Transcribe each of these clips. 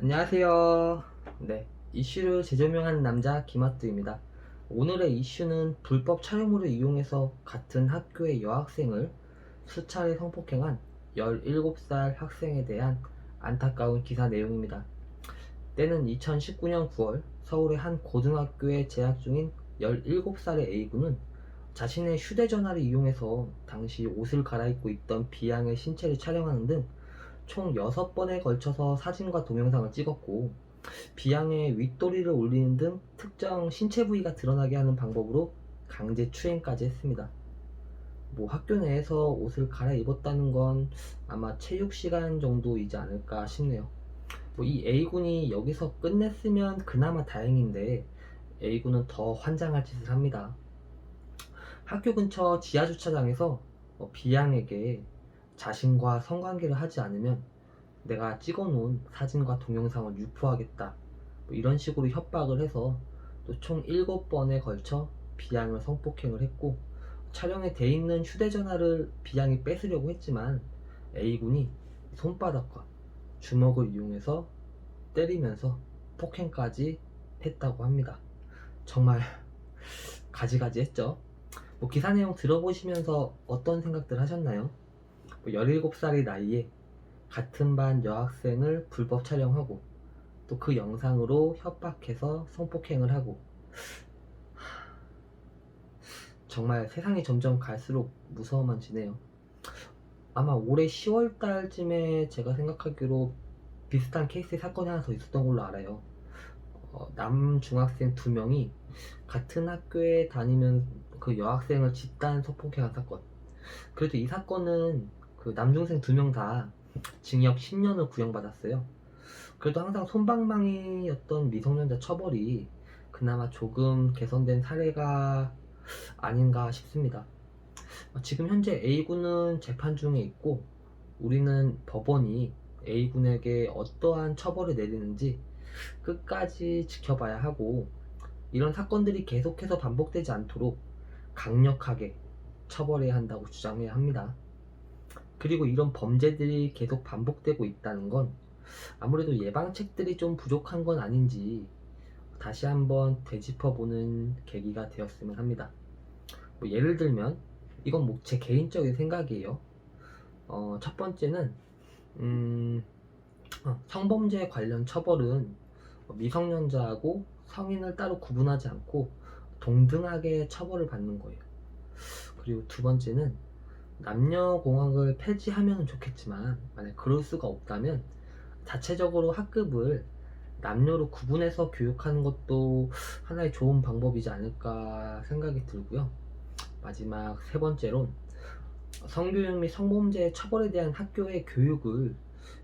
안녕하세요. 네, 이슈를 재조명하는 남자 김하뚜입니다. 오늘의 이슈는 불법 촬영물을 이용해서 같은 학교의 여학생을 수차례 성폭행한 17살 학생에 대한 안타까운 기사 내용입니다. 때는 2019년 9월 서울의 한 고등학교에 재학 중인 17살의 A군은 자신의 휴대전화를 이용해서 당시 옷을 갈아입고 있던 B양의 신체를 촬영하는 등 총 6번에 걸쳐서 사진과 동영상을 찍었고, B양의 윗도리를 올리는 등 특정 신체 부위가 드러나게 하는 방법으로 강제 추행까지 했습니다. 학교 내에서 옷을 갈아입었다는 건 아마 체육 시간 정도이지 않을까 싶네요. 이 A군이 여기서 끝냈으면 그나마 다행인데, A군은 더 환장할 짓을 합니다. 학교 근처 지하주차장에서 B양에게 자신과 성관계를 하지 않으면 내가 찍어놓은 사진과 동영상을 유포하겠다, 이런 식으로 협박을 해서 또 총 7번에 걸쳐 B양을 성폭행을 했고, 촬영에 돼 있는 휴대전화를 B양이 뺏으려고 했지만 A군이 손바닥과 주먹을 이용해서 때리면서 폭행까지 했다고 합니다. 정말 가지가지 했죠. 기사 내용 들어보시면서 어떤 생각들 하셨나요? 17살의 나이에 같은 반 여학생을 불법 촬영하고 또 그 영상으로 협박해서 성폭행을 하고, 정말 세상이 점점 갈수록 무서워만지네요. 아마 올해 10월 달쯤에 제가 생각하기로 비슷한 케이스의 사건이 하나 더 있었던 걸로 알아요. 남 중학생 2명이 같은 학교에 다니는 그 여학생을 집단 성폭행한 사건. 그래도 이 사건은 그 남중생 2명 다 징역 10년을 구형받았어요. 그래도 항상 솜방망이였던 미성년자 처벌이 그나마 조금 개선된 사례가 아닌가 싶습니다. 지금 현재 A군은 재판 중에 있고, 우리는 법원이 A군에게 어떠한 처벌을 내리는지 끝까지 지켜봐야 하고, 이런 사건들이 계속해서 반복되지 않도록 강력하게 처벌해야 한다고 주장해야 합니다. 그리고 이런 범죄들이 계속 반복되고 있다는 건 아무래도 예방책들이 좀 부족한 건 아닌지 다시 한번 되짚어보는 계기가 되었으면 합니다. 예를 들면, 이건 제 개인적인 생각이에요. 첫 번째는 성범죄 관련 처벌은 미성년자하고 성인을 따로 구분하지 않고 동등하게 처벌을 받는 거예요. 그리고 두 번째는 남녀공학을 폐지하면 좋겠지만, 만약 그럴 수가 없다면 자체적으로 학급을 남녀로 구분해서 교육하는 것도 하나의 좋은 방법이지 않을까 생각이 들고요. 마지막 세 번째로, 성교육 및 성범죄 처벌에 대한 학교의 교육을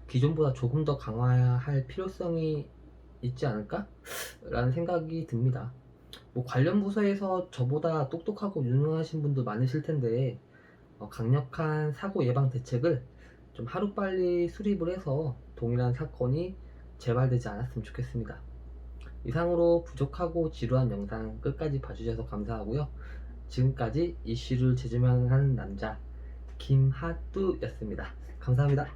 기존보다 조금 더 강화할 필요성이 있지 않을까? 라는 생각이 듭니다. 관련 부서에서 저보다 똑똑하고 유능하신 분도 많으실 텐데, 강력한 사고 예방 대책을 좀 하루빨리 수립을 해서 동일한 사건이 재발되지 않았으면 좋겠습니다. 이상으로 부족하고 지루한 영상 끝까지 봐주셔서 감사하고요. 지금까지 이슈를 재조명하는 남자 김하뚜였습니다. 감사합니다.